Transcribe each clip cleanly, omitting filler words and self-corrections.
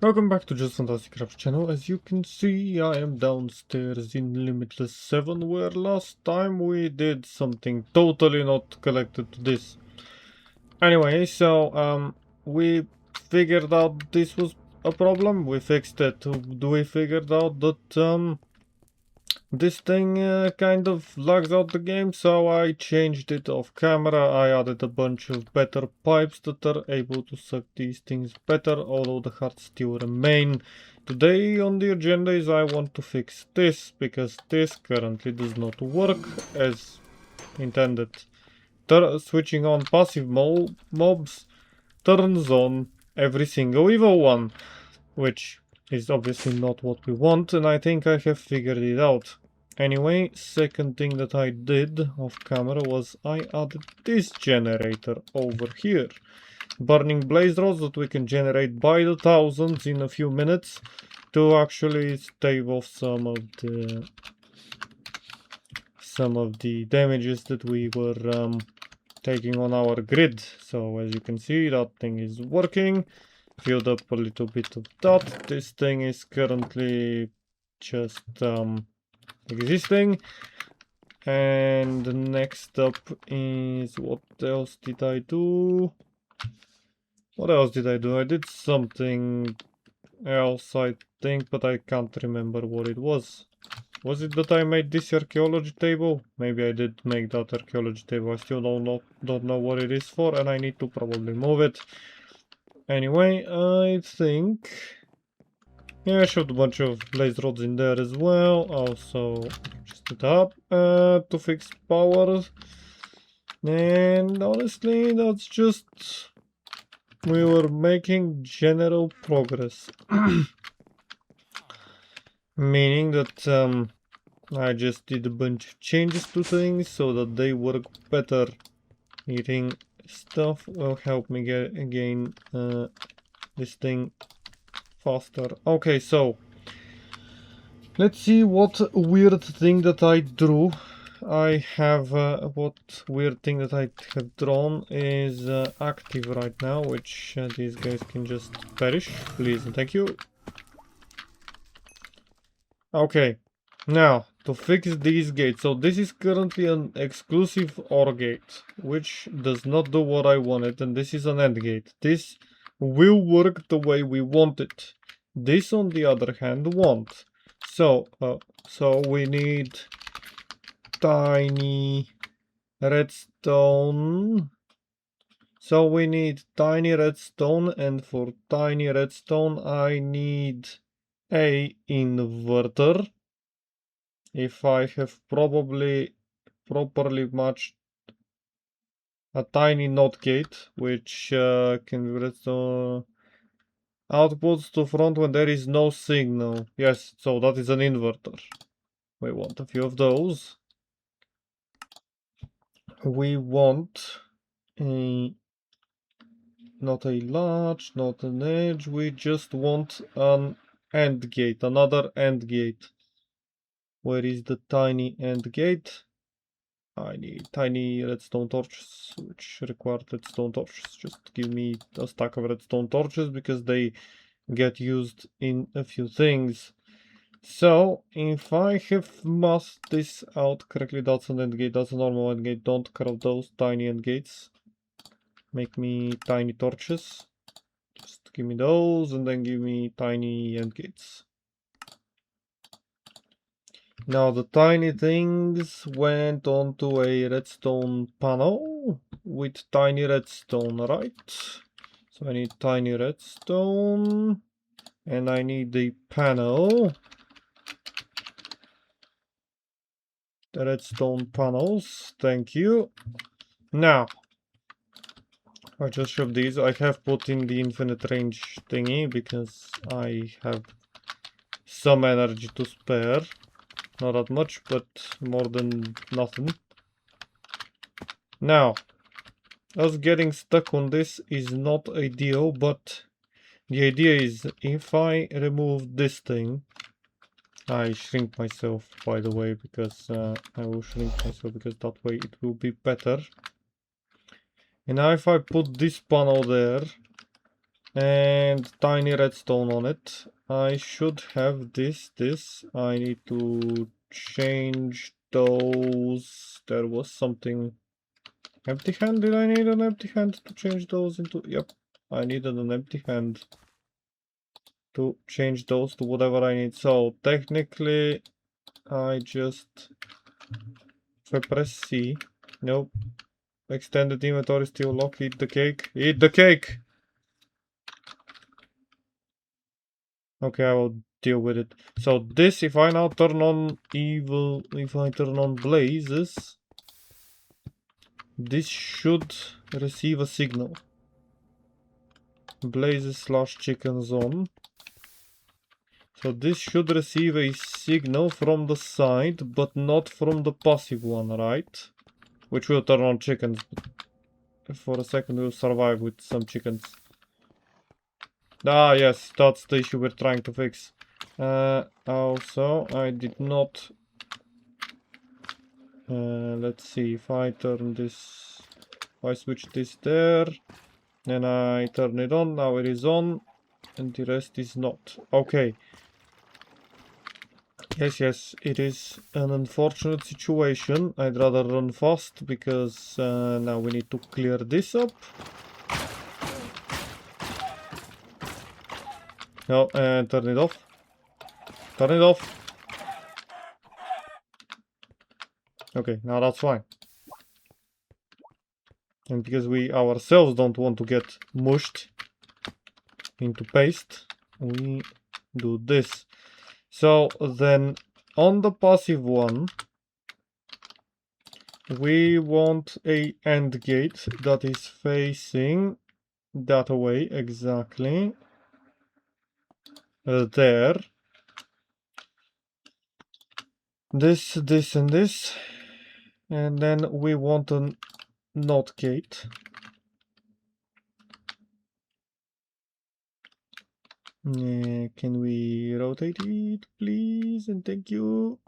Welcome back to Just Fantastic Craft channel. As you can see, I am downstairs in Limitless 7, where last time we did something totally not connected to this. Anyway, so we figured out this was a problem. We fixed it. We figured out that this thing kind of lags out the game, so I changed it off camera. I added a bunch of better pipes that are able to suck these things better, although the hearts still remain. Today on the agenda is I want to fix this, because this currently does not work as intended. Switching on passive mobs turns on every single evil one, which is obviously not what we want, and I think I have figured it out. Anyway, second thing that I did off camera was I added this generator over here. Burning blaze rods that we can generate by the thousands in a few minutes to actually stave off some of the damages that we were taking on our grid. So as you can see, that thing is working. Filled up a little bit of that. This thing is currently just existing. And next up is, what else did I do? What else did I do? I did something else, I think, but I can't remember what it was. Was it that I made this archaeology table? Maybe I did make that archaeology table. I still don't know what it is for, and I need to probably move it. Anyway, I think... yeah, I shoved a bunch of blaze rods in there as well. Also, just it up to fix power. And honestly, that's just... we were making general progress. Meaning that I just did a bunch of changes to things so that they work better. Eating stuff will help me gain this thing faster. Okay, so let's see what weird thing that I drew. I have what weird thing that I have drawn is active right now, which these guys can just perish, please and thank you. Okay, now to fix these gates. So this is currently an exclusive OR gate, which does not do what I wanted, and this is an AND gate. This will work the way we want it. This, on the other hand, won't. So we need tiny redstone. So we need tiny redstone, and for tiny redstone I need a inverter. If I have properly matched a tiny NOT gate, which can be redstone outputs to front when there is no signal. Yes, so that is an inverter. We want a few of those. We want a... not a large, not an edge, we just want an AND gate, another AND gate. Where is the tiny AND gate? I need tiny redstone torches, which require redstone torches. Just give me a stack of redstone torches, because they get used in a few things. So, if I have masked this out correctly, that's an AND gate, that's a normal AND gate. Don't craft those tiny AND gates. Make me tiny torches. Just give me those, and then give me tiny AND gates. Now the tiny things went onto a redstone panel with tiny redstone, right? So I need tiny redstone, and I need the panel. The redstone panels, thank you. Now, I just shoved these. I have put in the infinite range thingy because I have some energy to spare. Not that much, but more than nothing. Now, us getting stuck on this is not ideal, but the idea is if I remove this thing, I shrink myself, by the way, because I will shrink myself because that way it will be better. And now if I put this panel there and tiny redstone on it. I should have this. I need to change those. There was something. Empty hand? Did I need an empty hand to change those into? Yep, I needed an empty hand to change those to whatever I need. So technically, I just, if I press C, nope. Extended inventory still locked. Eat the cake. Eat the cake! Okay, I will deal with it. So this, if I now turn on evil, if I turn on blazes, this should receive a signal. Blazes / chicken zone. So this should receive a signal from the side, but not from the passive one, right? Which will turn on chickens. For a second we'll survive with some chickens. Ah, yes, that's the issue we're trying to fix. Also, I did not... let's see, if I turn this... If I switch this there, then I turn it on, now it is on, and the rest is not. Okay. Yes, it is an unfortunate situation. I'd rather run fast, because now we need to clear this up. No, and turn it off. Turn it off. Okay, now that's fine. And because we ourselves don't want to get mushed into paste, we do this. So then on the passive one, we want a AND gate that is facing that way exactly. There. This, and this. And then we want a NOT gate. Can we rotate it, please? And thank you.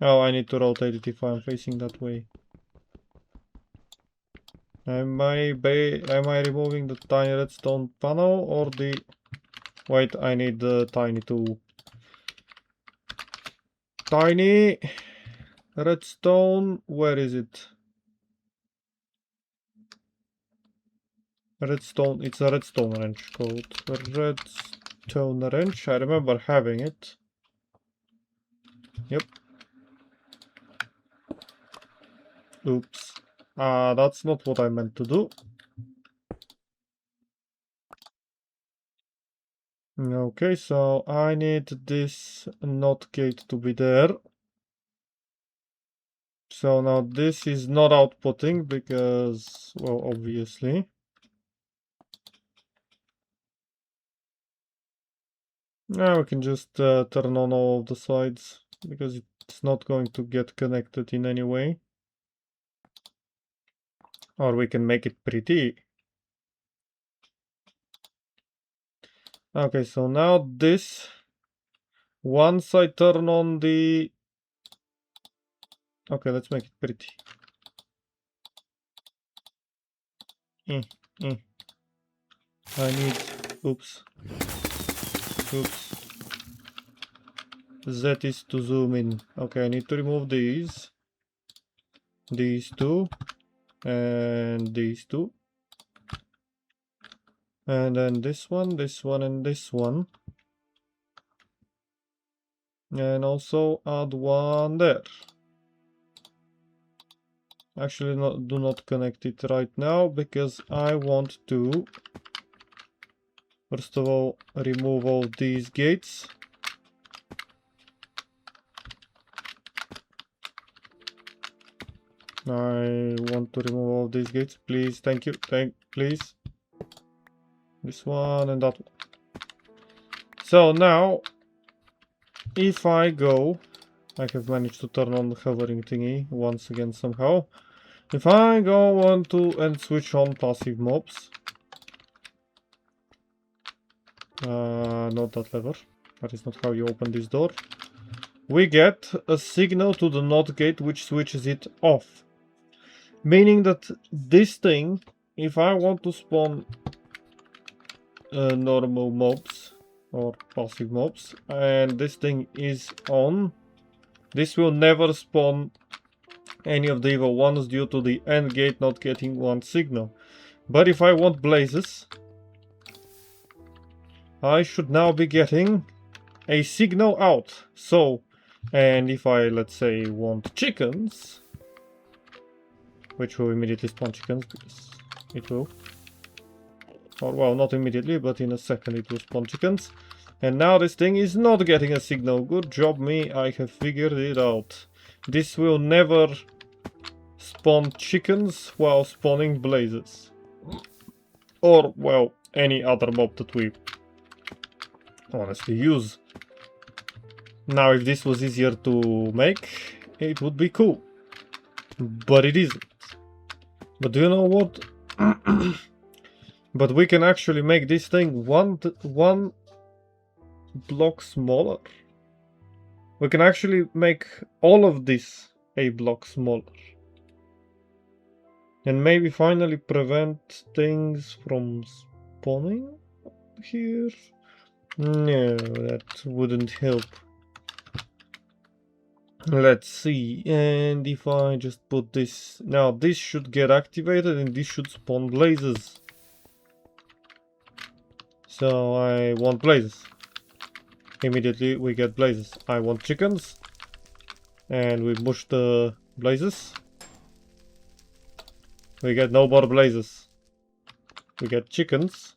Oh, I need to rotate it if I'm facing that way. Am I removing the tiny redstone panel or the... Wait, I need the tiny too. Tiny redstone, where is it? Redstone, it's a redstone wrench called redstone wrench. I remember having it. Yep. Oops. That's not what I meant to do. Okay, so I need this NOT gate to be there. So now this is not outputting because, well, obviously. Now we can just turn on all of the sides because it's not going to get connected in any way. Or we can make it pretty. Okay, so now this, once I turn on the... Okay, let's make it pretty. I need... Oops. Z is to zoom in. Okay, I need to remove these. These two. And these two. And then this one, and this one. And also add one there. Actually, do not connect it right now because I want to, first of all, remove all these gates. I want to remove all these gates, please. Thank you. Please. This one and that one. So now, if I go, I have managed to turn on the hovering thingy once again somehow. If I go on to and switch on passive mobs, not that lever, that is not how you open this door, we get a signal to the NOT gate which switches it off. Meaning that this thing if I want to spawn normal mobs or passive mobs and this thing is on, this will never spawn any of the evil ones due to the end gate not getting one signal. But if I want blazes, I should now be getting a signal out. So, and if I, let's say, want chickens, which will immediately spawn chickens, because it will. Or, well, not immediately, but in a second it will spawn chickens. And now this thing is not getting a signal. Good job me, I have figured it out. This will never spawn chickens while spawning blazes. Or, well, any other mob that we honestly use. Now, if this was easier to make, it would be cool. But it isn't. But do you know what? But we can actually make this thing one block smaller. We can actually make all of this a block smaller. And maybe finally prevent things from spawning here. No, that wouldn't help. Let's see, and if I just put this, now this should get activated and this should spawn blazes. So I want blazes. Immediately we get blazes. I want chickens. And we push the blazes. We get no more blazes. We get chickens,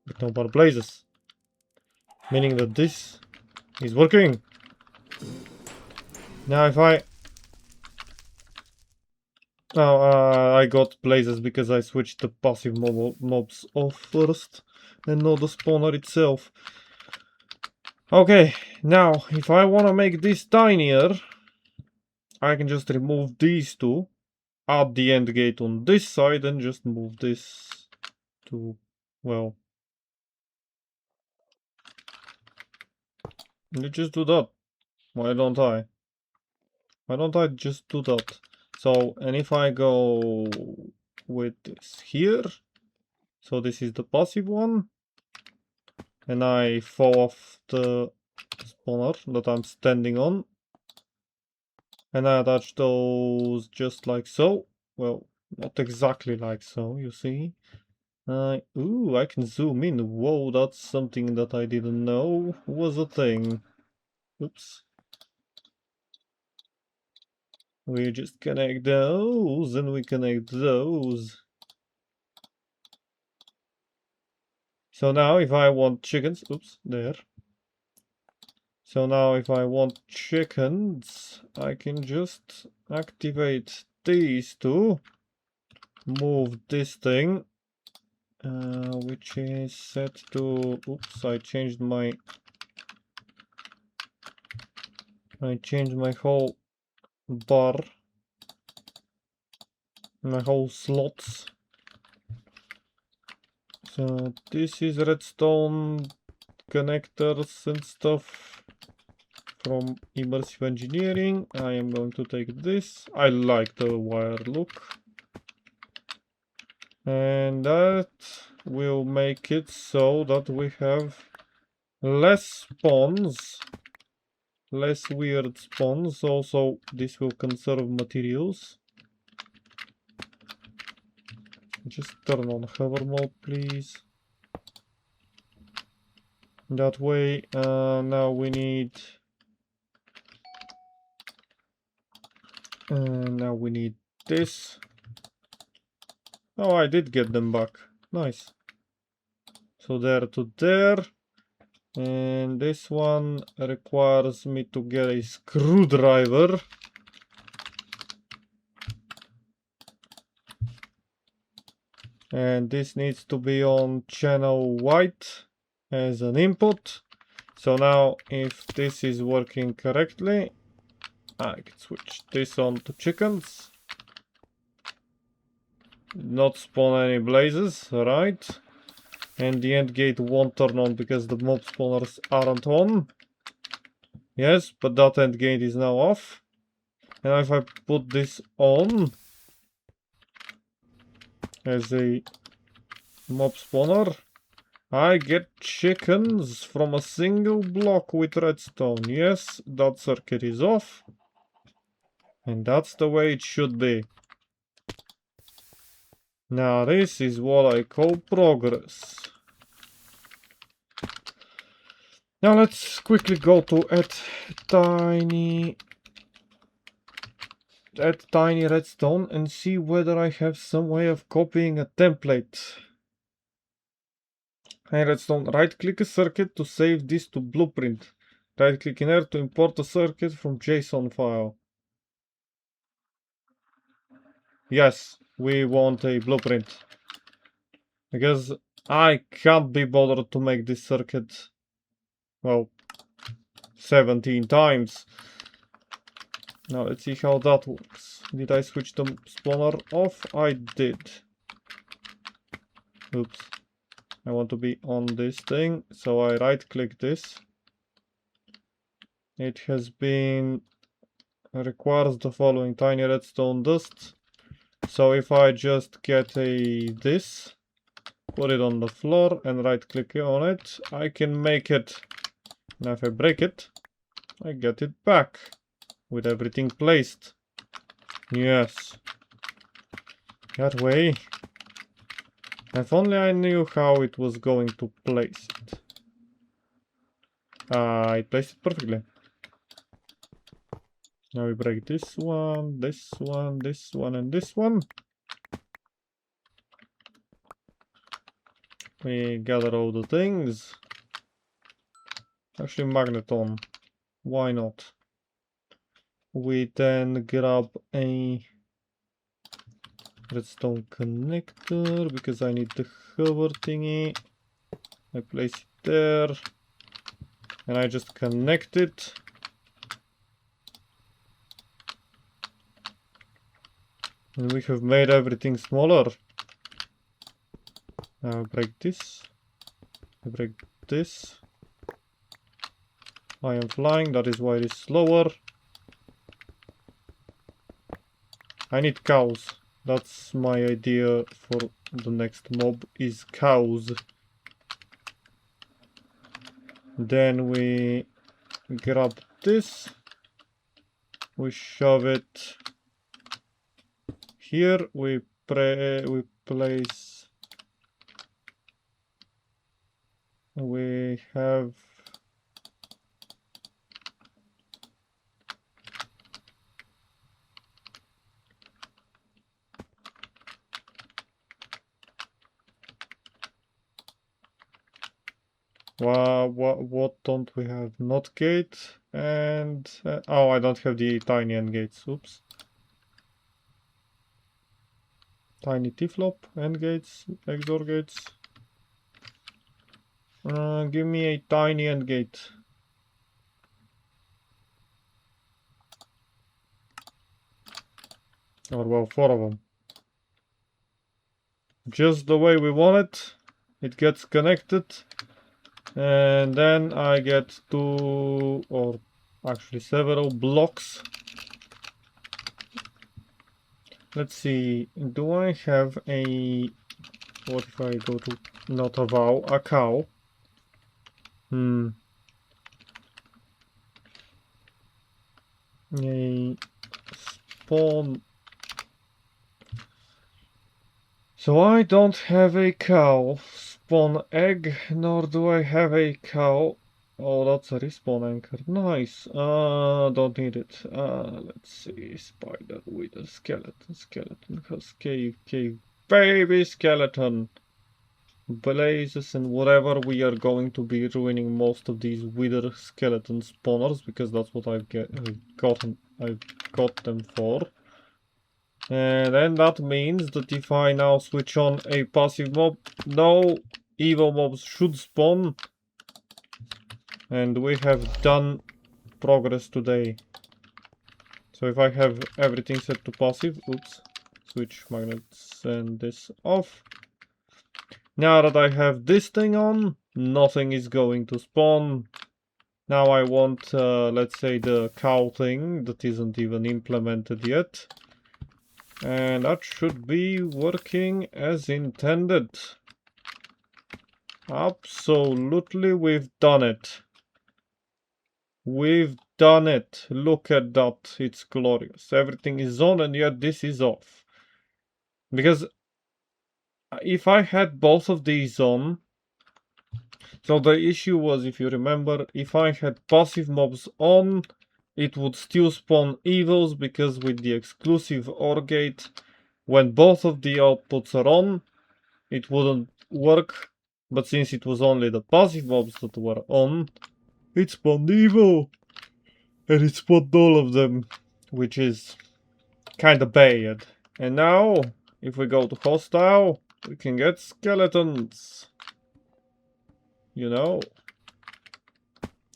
but no more blazes. Meaning that this is working. Now if I... Now I got blazes because I switched the passive mobs off first and not the spawner itself. Okay, now if I want to make this tinier, I can just remove these two, add the end gate on this side and just move this to, well, let's just do that. Why don't I? Why don't I just do that? So, and if I go with this here, so this is the passive one, and I fall off the spawner that I'm standing on, and I attach those just like so. Well, not exactly like so, you see. Ooh, I can zoom in. Whoa, that's something that I didn't know was a thing. Oops. We just connect those, and we connect those. So now if I want chickens, oops, there. So now if I want chickens, I can just activate these two, move this thing, which is set to, oops, I changed my whole bar, my whole slots. So this is redstone connectors and stuff from immersive engineering. I am going to take this. I like the wire look. And that will make it so that we have less spawns, less weird spawns. Also, this will conserve materials. Just turn on hover mode, please. That way, now we need... now we need this. Oh, I did get them back. Nice. So there to there. And this one requires me to get a screwdriver. And this needs to be on channel white as an input. So now if this is working correctly, I can switch this on to chickens. Not spawn any blazes, right? And the end gate won't turn on because the mob spawners aren't on. Yes, but that end gate is now off. And if I put this on, as a mob spawner. I get chickens from a single block with redstone. Yes, that circuit is off. And that's the way it should be. Now this is what I call progress. Now let's quickly go to add tiny redstone and see whether I have some way of copying a template. Tiny redstone, right click a circuit to save this to blueprint. Right click in here to import a circuit from JSON file. Yes, we want a blueprint. Because I can't be bothered to make this circuit, well, 17 times. Now let's see how that works. Did I switch the spawner off? I did. Oops. I want to be on this thing, so I right click this. It has been requires the following: tiny redstone dust. So if I just get this, put it on the floor and right click on it, I can make it. Now if I break it, I get it back with everything placed. Yes. That way. If only I knew how it was going to place it. I placed it perfectly. Now we break this one, this one, this one, and this one. We gather all the things. Actually, magneton. Why not? We then grab a redstone connector because I need the hover thingy. I place it there. And I just connect it. And we have made everything smaller. Now break this. I break this. I am flying, that is why it is slower. I need cows. That's my idea for the next mob, is cows. Then we grab this. We shove it here. We place. We have. What don't we have? Not gate and oh, I don't have the tiny end gates. Oops. Tiny T-flop, end gates, XOR gates. Give me a tiny end gate. Or well, 4 of them. Just the way we want it. It gets connected. And then I get 2 or actually several blocks. Let's see. Do I have a... What if I go to not a cow? A spawn. So I don't have a cow spawn egg, nor do I have a cow. Oh, that's a respawn anchor. Nice. Don't need it. Let's see. Spider, wither, skeleton, husk, cave, baby skeleton. Blazes and whatever, we are going to be ruining most of these wither skeleton spawners because that's what I've got them for. And then that means that if I now switch on a passive mob, no evil mobs should spawn. And we have done progress today. So if I have everything set to passive, oops, switch magnets and this off. Now that I have this thing on, nothing is going to spawn. Now I want, let's say, the cow thing that isn't even implemented yet. And that should be working as intended. Absolutely, we've done it. We've done it. Look at that. It's glorious. Everything is on and yet this is off. Because if I had both of these on... So the issue was, if you remember, if I had passive mobs on, it would still spawn evils, because with the exclusive OR gate, when both of the outputs are on, it wouldn't work. But since it was only the passive mobs that were on, it spawned evil. And it spawned all of them, which is kinda bad. And now, if we go to hostile, we can get skeletons. You know?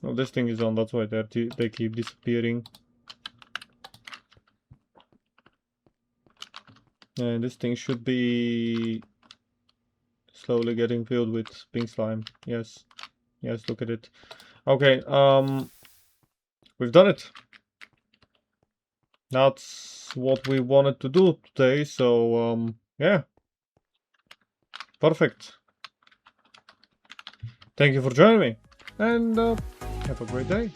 Oh, this thing is on, that's why they keep disappearing. And this thing should be slowly getting filled with pink slime. Yes. Yes, look at it. Okay, we've done it. That's what we wanted to do today, so, yeah. Perfect. Thank you for joining me, and have a great day.